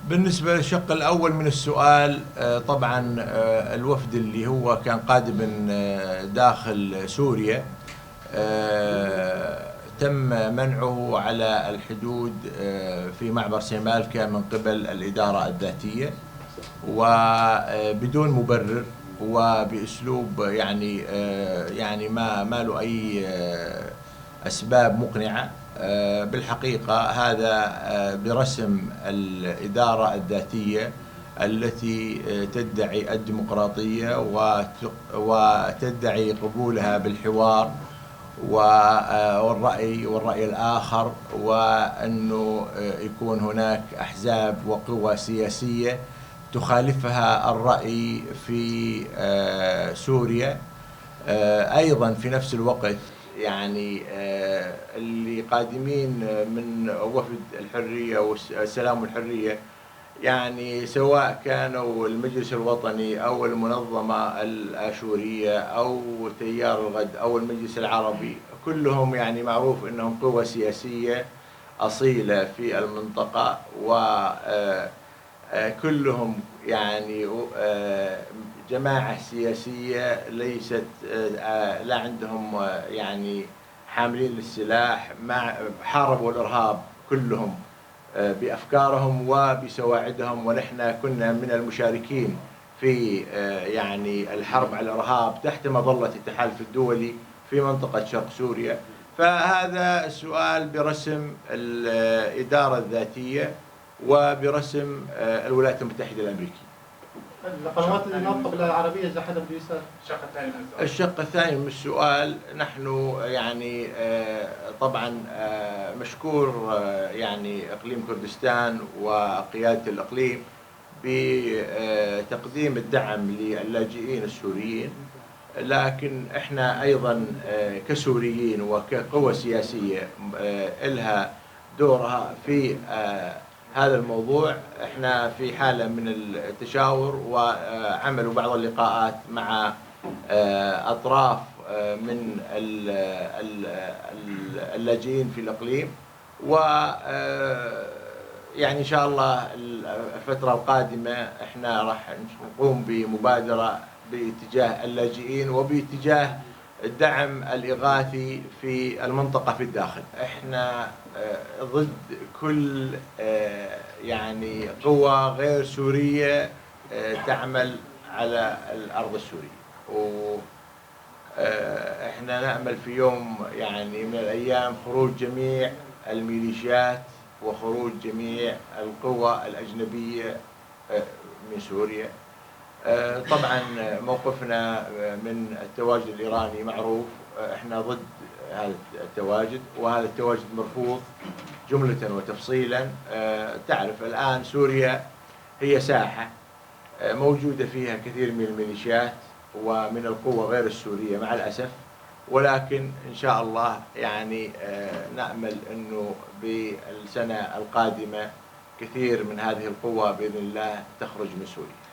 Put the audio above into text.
بالنسبة للشق الأول من السؤال، طبعا الوفد اللي هو كان قادم من داخل سوريا تم منعه على الحدود في معبر سيمالكا من قبل الإدارة الذاتية وبدون مبرر وبأسلوب يعني ما له أي أسباب مقنعة. بالحقيقة هذا برسم الإدارة الذاتية التي تدعي الديمقراطية وتدعي قبولها بالحوار والرأي الآخر، وأنه يكون هناك أحزاب وقوى سياسية تخالفها الرأي في سوريا. أيضا في نفس الوقت يعني اللي قادمين من وفد الحرية والسلام والحرية، يعني سواء كانوا المجلس الوطني أو المنظمة الآشورية أو تيار الغد أو المجلس العربي، كلهم يعني معروف أنهم قوى سياسية أصيلة في المنطقة، وكلهم يعني جماعة سياسية ليست لا عندهم يعني حاملين للسلاح، حاربوا الإرهاب كلهم بأفكارهم وبسواعدهم، ونحن كنا من المشاركين في يعني الحرب على الإرهاب تحت مظلة التحالف الدولي في منطقة شرق سوريا. فهذا السؤال برسم الإدارة الذاتية وبرسم الولايات المتحدة الأمريكية. القنوات الناطقة بالعربية إذا حدا بده يسأل. الشق الثاني من السؤال، نحن يعني طبعا مشكور يعني إقليم كردستان وقيادة الإقليم بتقديم الدعم للاجئين السوريين، لكن احنا أيضا كسوريين وكقوى سياسية إلها دورها في هذا الموضوع. احنا في حالة من التشاور وعملوا بعض اللقاءات مع أطراف من اللاجئين في الإقليم، و يعني إن شاء الله الفترة القادمة احنا راح نقوم بمبادرة باتجاه اللاجئين وباتجاه الدعم الإغاثي في المنطقة في الداخل. احنا ضد كل يعني قوى غير سورية تعمل على الأرض السورية، واحنا نأمل في يوم يعني من الأيام خروج جميع الميليشيات وخروج جميع القوى الأجنبية من سوريا. طبعا موقفنا من التواجد الإيراني معروف، احنا ضد هذا التواجد، وهذا التواجد مرفوض جملة وتفصيلا. تعرف الآن سوريا هي ساحة موجودة فيها كثير من الميليشيات ومن القوى غير السورية مع الأسف، ولكن إن شاء الله يعني نأمل أنه بالسنة القادمة كثير من هذه القوى بإذن الله تخرج من سوريا.